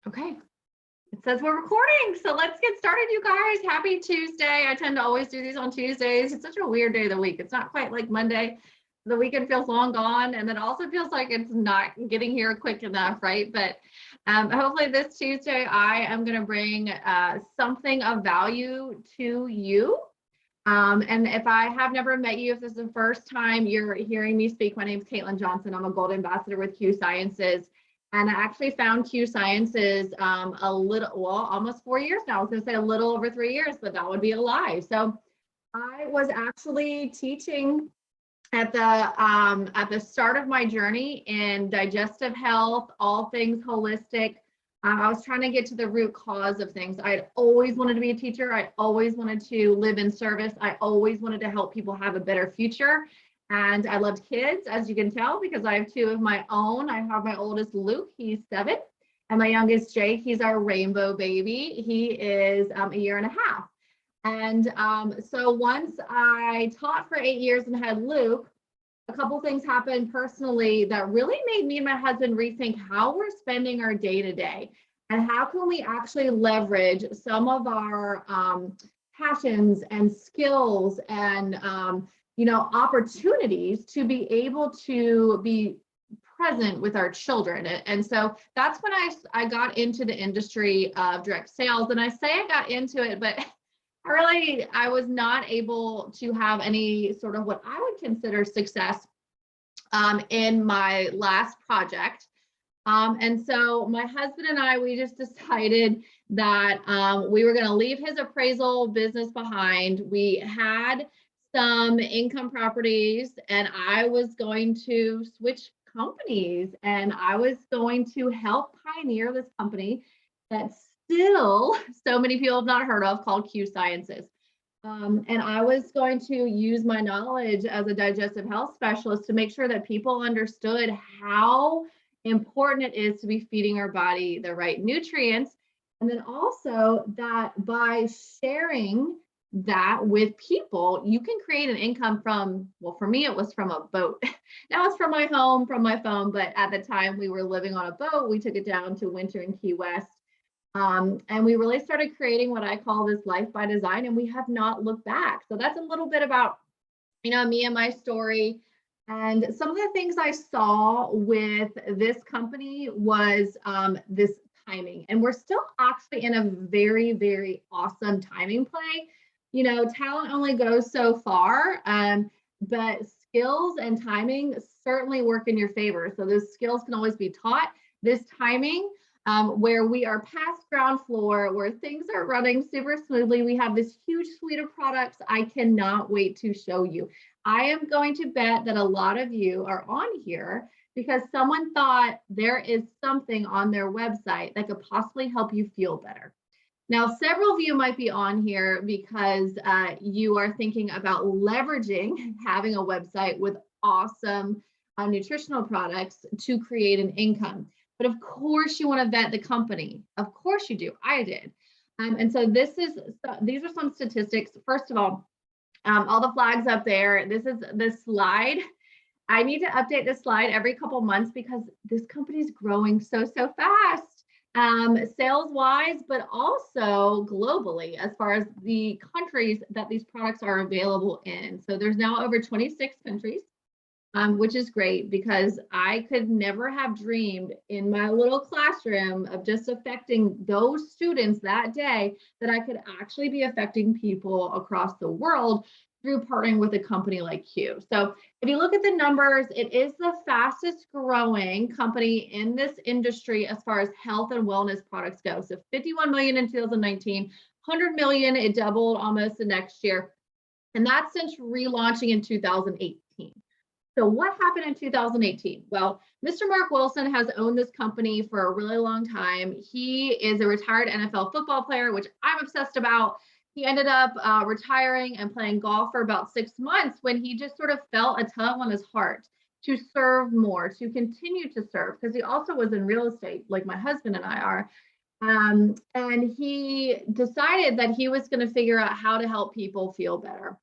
Okay, it says we're recording, so let's get started, you guys. Happy Tuesday. I tend to always do these on Tuesdays. It's such a weird day of the week. It's not quite like Monday. The weekend feels long gone, and then also feels like it's not getting here quick enough, right? But hopefully this Tuesday, I am going to bring something of value to you. And if I have never met you, if this is the first time you're hearing me speak, my name is Caitlin Johnson. I'm a Gold Ambassador with Q Sciences. And I actually found Q Sciences almost 4 years now. I was going to say a little over 3 years, but that would be a lie. So I was actually teaching at the start of my journey in digestive health, all things holistic. I was trying to get to the root cause of things. I always wanted to be a teacher. I always wanted to live in service. I always wanted to help people have a better future. And I loved kids, as you can tell, because I have two of my own. I have my oldest, Luke, he's 7, and my youngest, Jake, he's our rainbow baby. He is a year and a half. And so once I taught for 8 years and had Luke, a couple things happened personally that really made me and my husband rethink how we're spending our day to day and how can we actually leverage some of our passions and skills and opportunities to be able to be present with our children. And so that's when I got into the industry of direct sales. And I say I got into it, but I was not able to have any sort of what I would consider success in my last project. And so my husband and I, we just decided that we were going to leave his appraisal business behind. We had some income properties and I was going to switch companies and I was going to help pioneer this company that still so many people have not heard of, called Q Sciences. And I was going to use my knowledge as a digestive health specialist to make sure that people understood how important it is to be feeding our body the right nutrients. And then also that by sharing that with people, you can create an income from, well, for me, it was from a boat. Now it's from my home, from my phone. But at the time we were living on a boat, we took it down to winter in Key West. And we really started creating what I call this life by design, and we have not looked back. So that's a little bit about, me and my story. And some of the things I saw with this company was this timing. And we're still actually in a very, very awesome timing play. Talent only goes so far, but skills and timing certainly work in your favor. So those skills can always be taught. This timing, where we are past ground floor, where things are running super smoothly. We have this huge suite of products. I cannot wait to show you. I am going to bet that a lot of you are on here because someone thought there is something on their website that could possibly help you feel better. Now, several of you might be on here because you are thinking about leveraging having a website with awesome nutritional products to create an income. But of course you want to vet the company. Of course you do. I did. And so these are some statistics. First of all the flags up there. This is the slide. I need to update this slide every couple months because this company is growing so fast, sales wise, but also globally as far as the countries that these products are available in. So there's now over 26 countries. Which is great because I could never have dreamed in my little classroom of just affecting those students that day that I could actually be affecting people across the world through partnering with a company like Q. So if you look at the numbers, it is the fastest growing company in this industry as far as health and wellness products go. So 51 million in 2019, 100 million, it doubled almost the next year. And that's since relaunching in 2018. So what happened in 2018? Well, Mr. Mark Wilson has owned this company for a really long time. He is a retired NFL football player, which I'm obsessed about. He ended up retiring and playing golf for about 6 months when he just sort of felt a tug on his heart to serve more, to continue to serve, because he also was in real estate, like my husband and I are. And he decided that he was going to figure out how to help people feel better.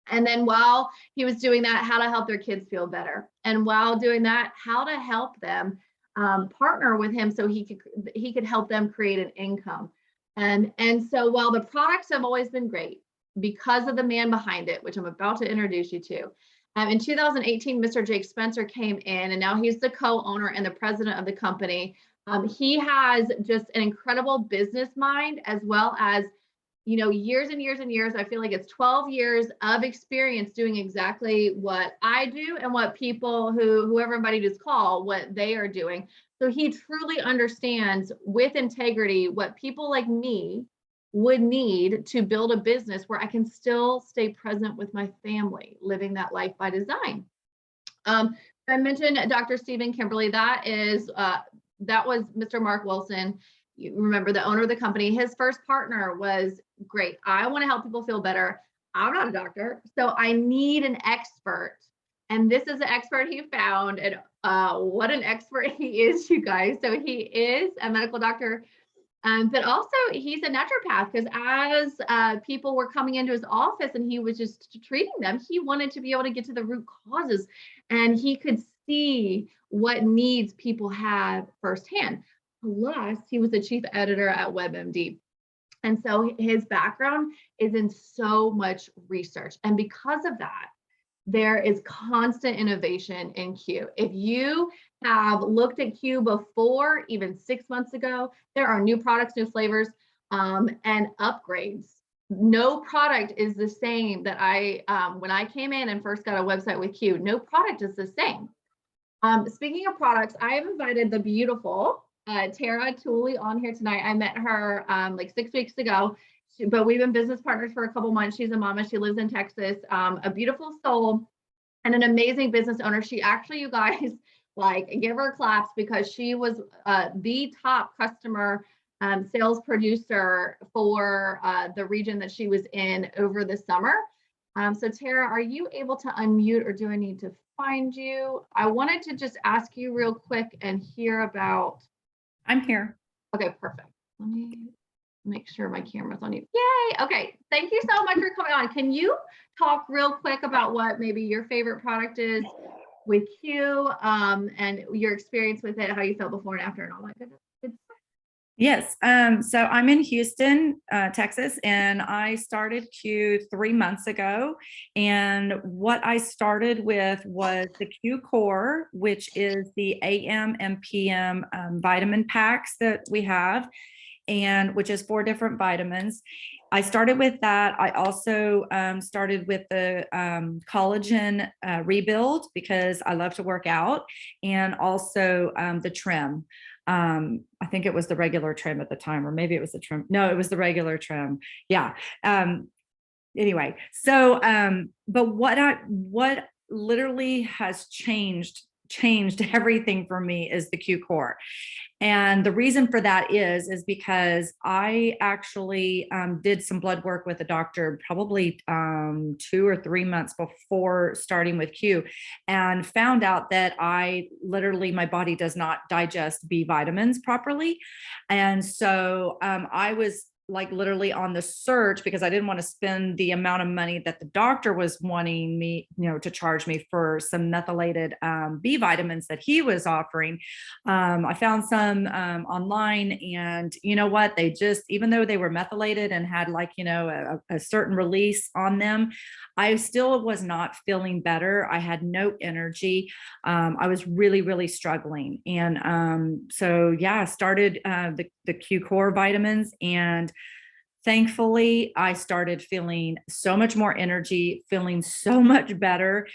And then while he was doing that, how to help their kids feel better. And while doing that, how to help them partner with him so he could help them create an income. And so while the products have always been great because of the man behind it, which I'm about to introduce you to, in 2018, Mr. Jake Spencer came in, and now he's the co-owner and the president of the company. He has just an incredible business mind, as well as, years and years and years. I feel like it's 12 years of experience doing exactly what I do and what people who everybody just call what they are doing. So he truly understands with integrity what people like me would need to build a business where I can still stay present with my family, living that life by design. I mentioned Dr. Stephen Kimberly. That was Mr. Mark Wilson. You remember, the owner of the company. His first partner was great. I want to help people feel better. I'm not a doctor, so I need an expert. And this is the expert he found. And what an expert he is, you guys. So he is a medical doctor. But also he's a naturopath, because as people were coming into his office and he was just treating them, he wanted to be able to get to the root causes, and he could see what needs people have firsthand. Plus, he was the chief editor at WebMD. And so his background is in so much research. And because of that, there is constant innovation in Q. If you have looked at Q before, even 6 months ago, there are new products, new flavors, and upgrades. No product is the same that when I came in and first got a website with Q, no product is the same. Speaking of products, I have invited the beautiful Tara Tooley on here tonight. I met her like 6 weeks ago. But we've been business partners for a couple months. She's a mama. She lives in Texas. A beautiful soul and an amazing business owner. She actually, you guys, give her claps, because she was the top customer sales producer for the region that she was in over the summer. So Tara, are you able to unmute, or do I need to find you? I wanted to just ask you real quick and hear about. I'm here. Okay, perfect. Let me make sure my camera's on you. Yay. Okay. Thank you so much for coming on. Can you talk real quick about what maybe your favorite product is with Q, and your experience with it, how you felt before and after, and all that good stuff? Yes. So I'm in Houston, Texas, and I started Q 3 months ago. And what I started with was the Q Core, which is the AM and PM vitamin packs that we have, and which is 4 different vitamins. I started with that. I also started with the collagen rebuild, because I love to work out, and also the trim. I think it was the regular trim at the time, or maybe it was the trim. No, it was the regular trim. Yeah. Anyway, so but what literally has changed everything for me is the Q Core. And the reason for that is because I actually did some blood work with a doctor probably 2 or 3 months before starting with Q, and found out that my body does not digest B vitamins properly. And so I was literally on the search, because I didn't want to spend the amount of money that the doctor was wanting me, to charge me for some methylated B vitamins that he was offering. I found some online, and you know what? They just, even though they were methylated and had a certain release on them, I still was not feeling better. I had no energy. I was really, really struggling. And so, yeah, I started the Q Core vitamins, and thankfully, I started feeling so much more energy, feeling so much better,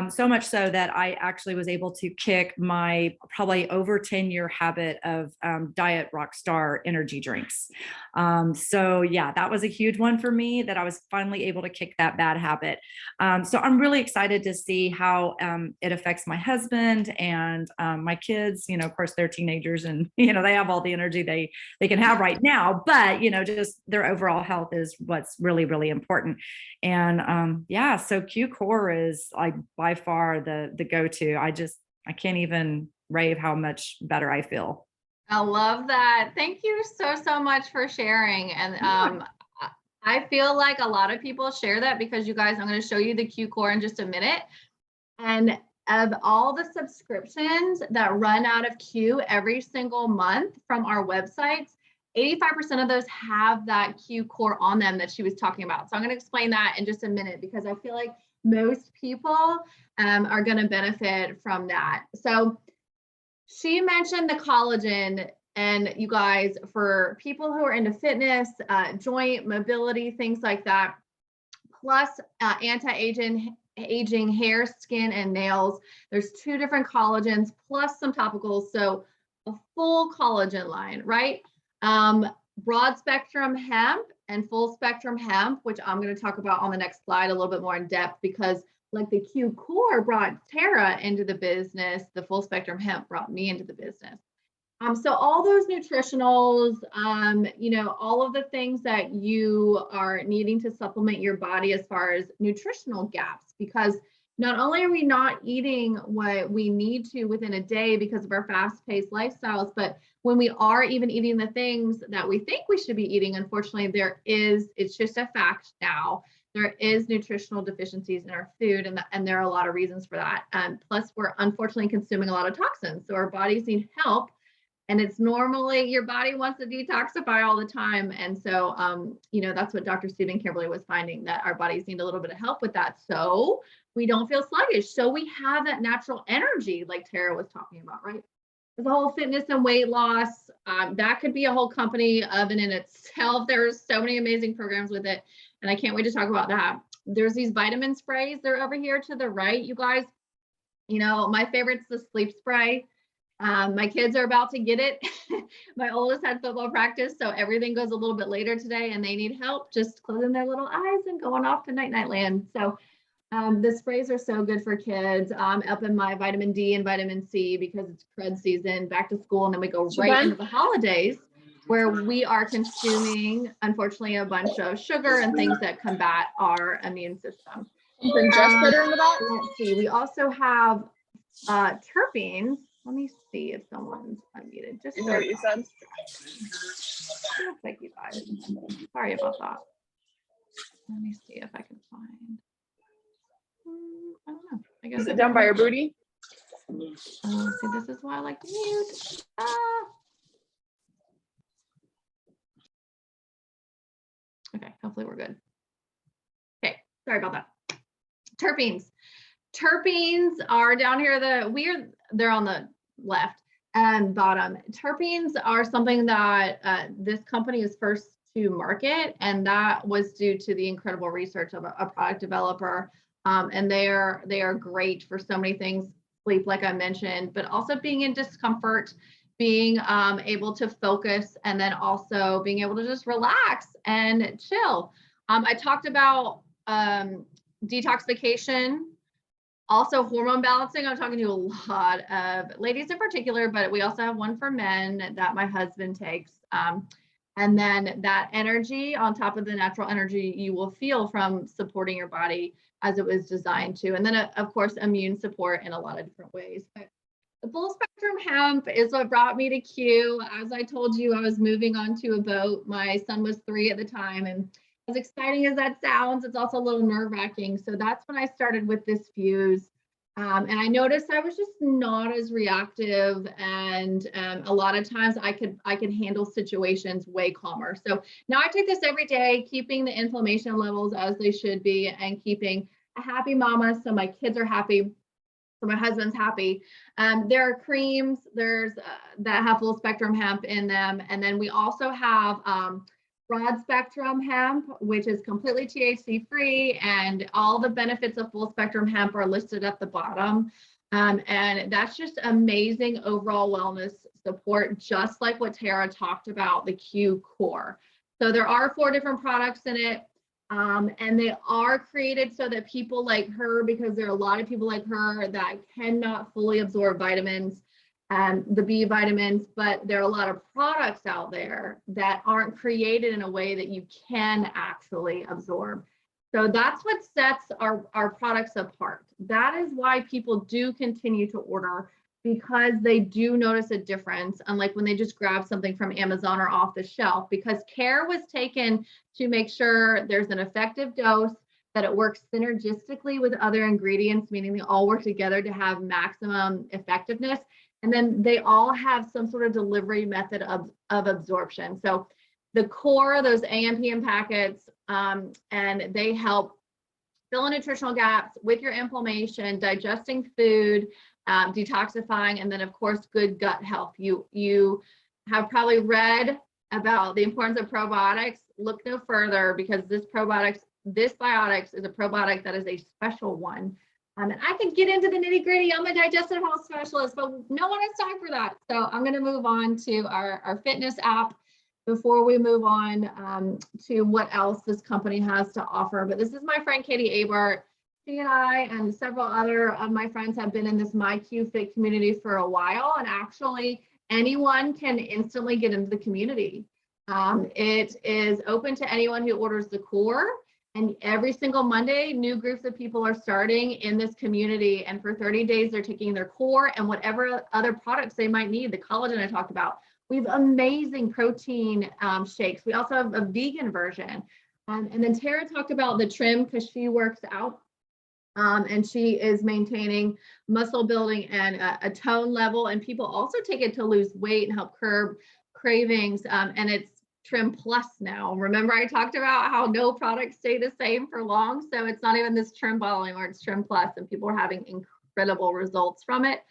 so much so that I actually was able to kick my probably over 10-year habit of Diet Rockstar energy drinks. So yeah, that was a huge one for me, that I was finally able to kick that bad habit. So I'm really excited to see how it affects my husband and my kids. Of course, they're teenagers, and they have all the energy they can have right now, but just their overall health is what's really, really important. And yeah, so Q Core is by far the go-to. I can't even rave how much better I feel. I love that. Thank you so much for sharing. And I feel like a lot of people share that, because you guys, I'm going to show you the Q Core in just a minute. And of all the subscriptions that run out of Q every single month from our websites, 85% of those have that Q core on them that she was talking about. So I'm going to explain that in just a minute, because I feel like most people are going to benefit from that. So she mentioned the collagen, and you guys, for people who are into fitness, joint mobility, things like that, plus anti-aging hair, skin, and nails. There's 2 different collagens plus some topicals. So a full collagen line, right? Broad spectrum hemp and full spectrum hemp, which I'm going to talk about on the next slide a little bit more in depth, because like the Q core brought Tara into the business, the full spectrum hemp brought me into the business. So all those nutritionals, you know, all of the things that you are needing to supplement your body as far as nutritional gaps, because not only are we not eating what we need to within a day because of our fast-paced lifestyles, but when we are even eating the things that we think we should be eating, unfortunately, it's just a fact now, there is nutritional deficiencies in our food, and there are a lot of reasons for that. Plus, we're unfortunately consuming a lot of toxins, so our bodies need help. And it's normally your body wants to detoxify all the time. And so, you know, that's what Dr. Stephen Kimberly was finding, that our bodies need a little bit of help with that. So we don't feel sluggish. So we have that natural energy like Tara was talking about, right? The whole fitness and weight loss, that could be a whole company of and in itself. There's so many amazing programs with it. And I can't wait to talk about that. There's these vitamin sprays. They're over here to the right, you guys. You know, my favorite's the sleep spray. My kids are about to get it. My oldest had football practice, so everything goes a little bit later today, and they need help just closing their little eyes and going off to night-night land. So the sprays are so good for kids. Up in my vitamin D and vitamin C, because it's crud season, back to school, and then we go right into the holidays, where we are consuming, unfortunately, a bunch of sugar and things that combat our immune system. Let's see, we also have terpenes. Let me see if someone's unmuted. Just You know what you said? Thank you guys. Sorry about that. Let me see if I can find. I don't know. I guess Is it down by your booty? See, this is why I like to mute. Okay, hopefully we're good. Okay, sorry about that. Terpenes. Terpenes are down here. They're on the left and bottom. Terpenes are something that this company is first to market, and that was due to the incredible research of a product developer. And they are great for so many things, sleep, like I mentioned, but also being in discomfort, being able to focus, and then also being able to just relax and chill. I talked about detoxification. Also hormone balancing. I'm talking to a lot of ladies in particular, but we also have one for men that my husband takes. And then that energy on top of the natural energy you will feel from supporting your body as it was designed to. And then of course, immune support in a lot of different ways. But the full spectrum hemp is what brought me to Q. As I told you, I was moving onto a boat. My son was 3 at the time, and as exciting as that sounds, it's also a little nerve-wracking. So that's when I started with this fuse. And I noticed I was just not as reactive, and a lot of times I could handle situations way calmer. So now I take this every day, keeping the inflammation levels as they should be, and keeping a happy mama, so my kids are happy, so my husband's happy. There are creams that have full spectrum hemp in them, and then we also have broad spectrum hemp, which is completely THC free, and all the benefits of full spectrum hemp are listed at the bottom. And that's just amazing overall wellness support, just like what Tara talked about, the Q core. So there are 4 different products in it, and they are created so that people like her, because there are a lot of people like her that cannot fully absorb vitamins, the B vitamins, but there are a lot of products out there that aren't created in a way that you can actually absorb. So that's what sets our products apart. That is why people do continue to order, because they do notice a difference, unlike when they just grab something from Amazon or off the shelf, because care was taken to make sure there's an effective dose, that it works synergistically with other ingredients, meaning they all work together to have maximum effectiveness. And then they all have some sort of delivery method of absorption. So the core, those AM/PM packets, and they help fill in nutritional gaps with your inflammation, digesting food, detoxifying, and then of course, good gut health. You have probably read about the importance of probiotics. Look no further, because this biotics is a probiotic that is a special one. And I could get into the nitty gritty. I'm a digestive health specialist, but no one has time for that. So I'm going to move on to our fitness app before we move on to what else this company has to offer. But this is my friend Katie Abart. She and I and several other of my friends have been in this MyQFit community for a while, and actually anyone can instantly get into the community. It is open to anyone who orders the core, and every single Monday, new groups of people are starting in this community, and for 30 days, they're taking their core and whatever other products they might need, the collagen I talked about. We have amazing protein shakes. We also have a vegan version. And then Tara talked about the trim because she works out. And she is maintaining muscle building and a tone level. And people also take it to lose weight and help curb cravings. And it's Trim Plus now. Remember, I talked about how no products stay the same for long. So it's not even this Trim bottle anymore, it's Trim Plus, and people are having incredible results from it.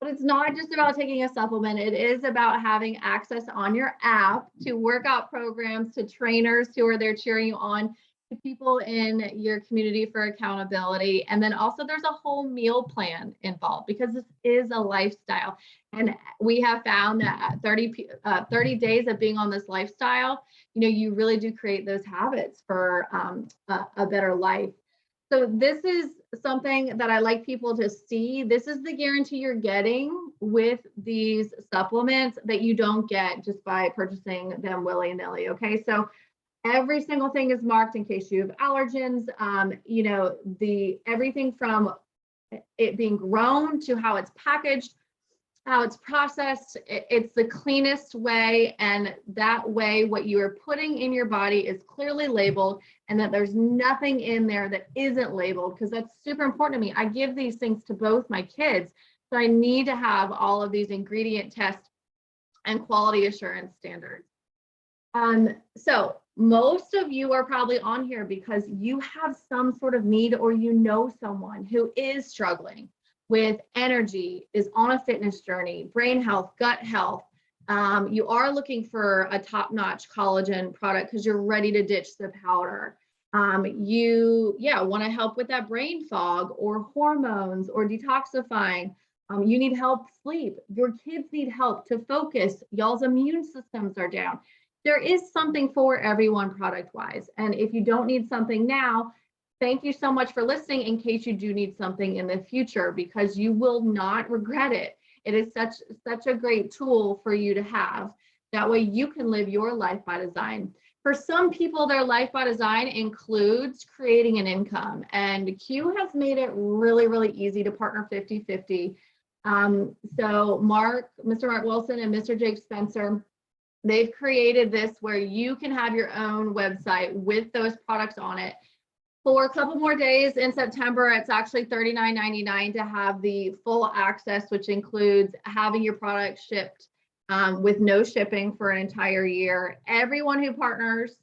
But it's not just about taking a supplement. It is about having access on your app to workout programs, to trainers who are there cheering you on, to people in your community for accountability. And then also there's a whole meal plan involved, because this is a lifestyle. And we have found that 30 days of being on this lifestyle, you really do create those habits for a better life. So this is something that I like people to see. This is the guarantee you're getting with these supplements that you don't get just by purchasing them willy-nilly. Okay, so every single thing is marked in case you have allergens. Everything from it being grown to how it's packaged, how it's processed. It's the cleanest way, and that way what you are putting in your body is clearly labeled, and that there's nothing in there that isn't labeled, because that's super important to me. I give these things to both my kids, so I need to have all of these ingredient tests and quality assurance standards. So most of you are probably on here because you have some sort of need, or someone who is struggling with energy, is on a fitness journey, brain health, gut health. You are looking for a top-notch collagen product because you're ready to ditch the powder. You want to help with that brain fog or hormones or detoxifying. You need help sleep. Your kids need help to focus. Y'all's immune systems are down. There is something for everyone product-wise. And if you don't need something now, thank you so much for listening in case you do need something in the future, because you will not regret it. It is such a great tool for you to have. That way you can live your life by design. For some people, their life by design includes creating an income, and Q has made it really, really easy to partner 50-50. So Mr. Mark Wilson and Mr. Jake Spencer, they've created this where you can have your own website with those products on it. For a couple more days in September, it's actually $39.99 to have the full access, which includes having your product shipped with no shipping for an entire year. Everyone who partners,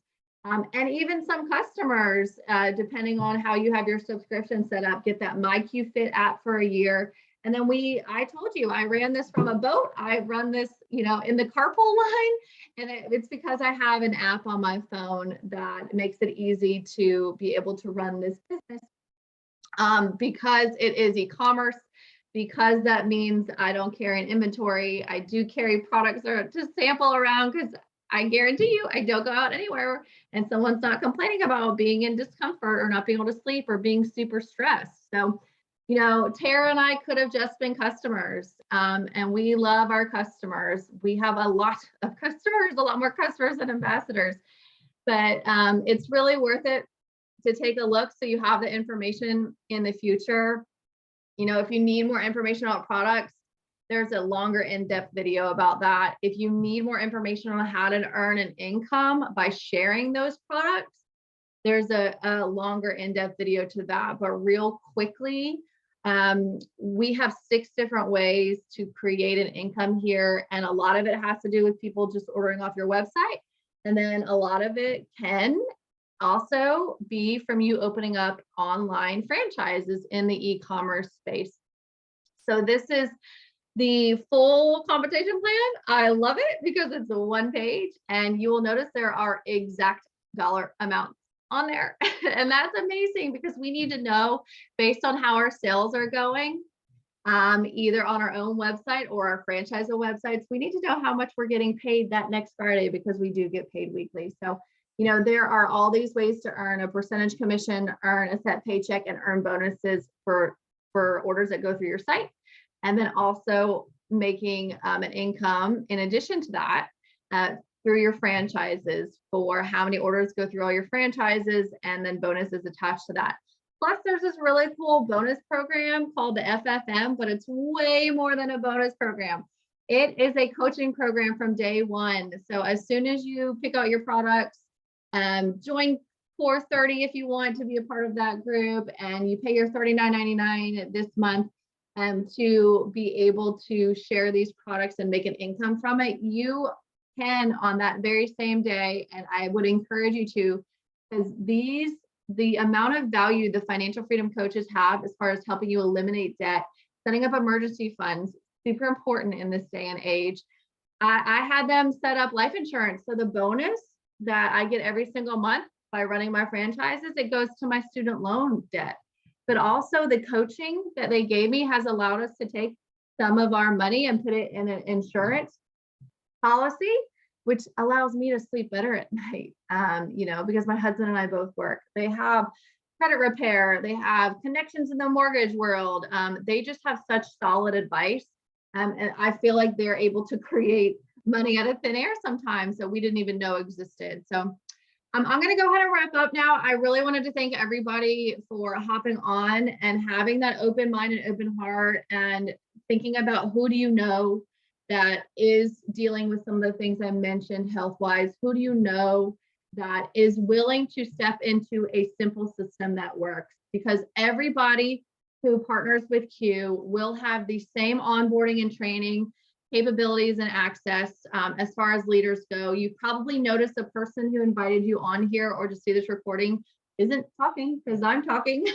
and even some customers, depending on how you have your subscription set up, get that MyQFit app for a year. And then I told you, I ran this from a boat. I run this, in the carpool line. And it's because I have an app on my phone that makes it easy to be able to run this business. Because it is e-commerce, because that means I don't carry an inventory. I do carry products to sample around, because I guarantee you, I don't go out anywhere and someone's not complaining about being in discomfort or not being able to sleep or being super stressed. So, Tara and I could have just been customers, and we love our customers. We have a lot of customers, a lot more customers than ambassadors, but it's really worth it to take a look so you have the information in the future. If you need more information about products, there's a longer in-depth video about that. If you need more information on how to earn an income by sharing those products, there's a longer in-depth video to that, but real quickly, we have 6 different ways to create an income here. And a lot of it has to do with people just ordering off your website. And then a lot of it can also be from you opening up online franchises in the e-commerce space. So this is the full compensation plan. I love it because it's a 1 page, and you will notice there are exact dollar amounts on there. And that's amazing because we need to know based on how our sales are going, either on our own website or our franchisor websites. We need to know how much we're getting paid that next Friday because we do get paid weekly. So, there are all these ways to earn a percentage commission, earn a set paycheck, and earn bonuses for orders that go through your site. And then also making an income in addition to that through your franchises for how many orders go through all your franchises, and then bonuses attached to that. Plus, there's this really cool bonus program called the FFM, but it's way more than a bonus program. It is a coaching program from day one. So as soon as you pick out your products, join Core 30 if you want to be a part of that group, and you pay your $39.99 this month to be able to share these products and make an income from it, you can on that very same day. And I would encourage you to, because the amount of value the financial freedom coaches have as far as helping you eliminate debt, setting up emergency funds, super important in this day and age. I had them set up life insurance. So the bonus that I get every single month by running my franchises, it goes to my student loan debt. But also the coaching that they gave me has allowed us to take some of our money and put it in an insurance policy, which allows me to sleep better at night, because my husband and I both work. They have credit repair, they have connections in the mortgage world. They just have such solid advice. And I feel like they're able to create money out of thin air sometimes that we didn't even know existed. So I'm going to go ahead and wrap up now. I really wanted to thank everybody for hopping on and having that open mind and open heart and thinking about who do you know that is dealing with some of the things I mentioned health-wise. Who do you know that is willing to step into a simple system that works? Because everybody who partners with Q will have the same onboarding and training capabilities and access as far as leaders go. You probably noticed the person who invited you on here or to see this recording isn't talking because I'm talking.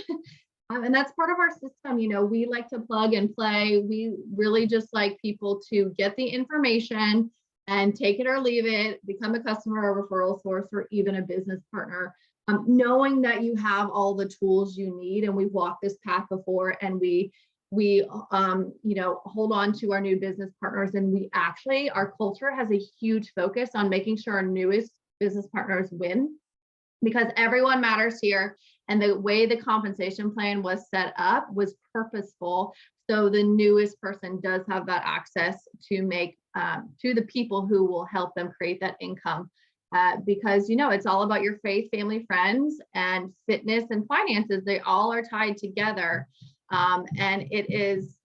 And that's part of our system. We like to plug and play. We really just like people to get the information and take it or leave it, become a customer or referral source or even a business partner, knowing that you have all the tools you need. And we've walked this path before, and we hold on to our new business partners. And our culture has a huge focus on making sure our newest business partners win, because everyone matters here. And the way the compensation plan was set up was purposeful. So the newest person does have that access to make to the people who will help them create that income. Because, it's all about your faith, family, friends, and fitness and finances. They all are tied together. And it is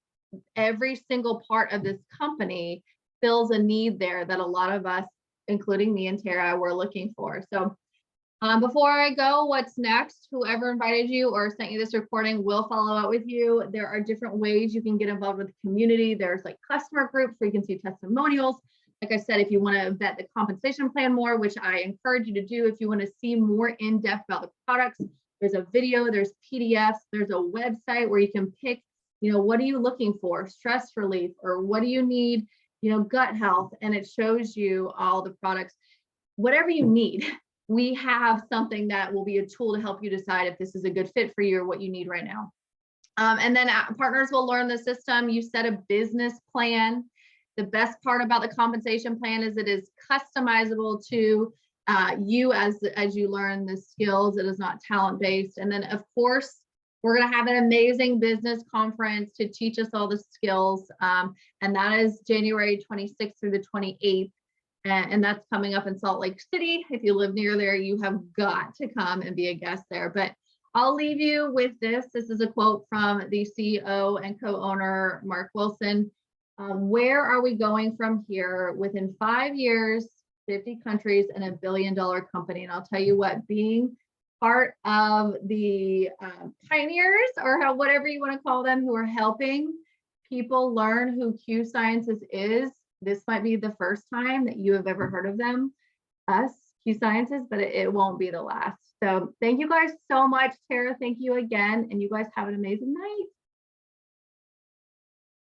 every single part of this company fills a need there that a lot of us, including me and Tara, were looking for. So before I go, what's next? Whoever invited you or sent you this recording will follow up with you. There are different ways you can get involved with the community. There's like customer groups where you can see testimonials. Like I said, if you want to vet the compensation plan more, which I encourage you to do, if you want to see more in depth about the products, there's a video, there's PDFs, there's a website where you can pick, what are you looking for? Stress relief, or what do you need, gut health, and it shows you all the products. Whatever you need, we have something that will be a tool to help you decide if this is a good fit for you or what you need right now. And then partners will learn the system. You set a business plan. The best part about the compensation plan is it is customizable to you as you learn the skills. It is not talent-based. And then, of course, we're going to have an amazing business conference to teach us all the skills. And that is January 26th through the 28th. And that's coming up in Salt Lake City. If you live near there, you have got to come and be a guest there. But I'll leave you with this. This is a quote from the CEO and co-owner, Mark Wilson. Where are we going from here? Within 5 years, 50 countries and $1 billion company. And I'll tell you what, being part of the pioneers, or whatever you want to call them, who are helping people learn who Q Sciences is. This might be the first time that you have ever heard of them, us, Q Sciences, but it won't be the last. So thank you guys so much. Tara, thank you again. And you guys have an amazing night.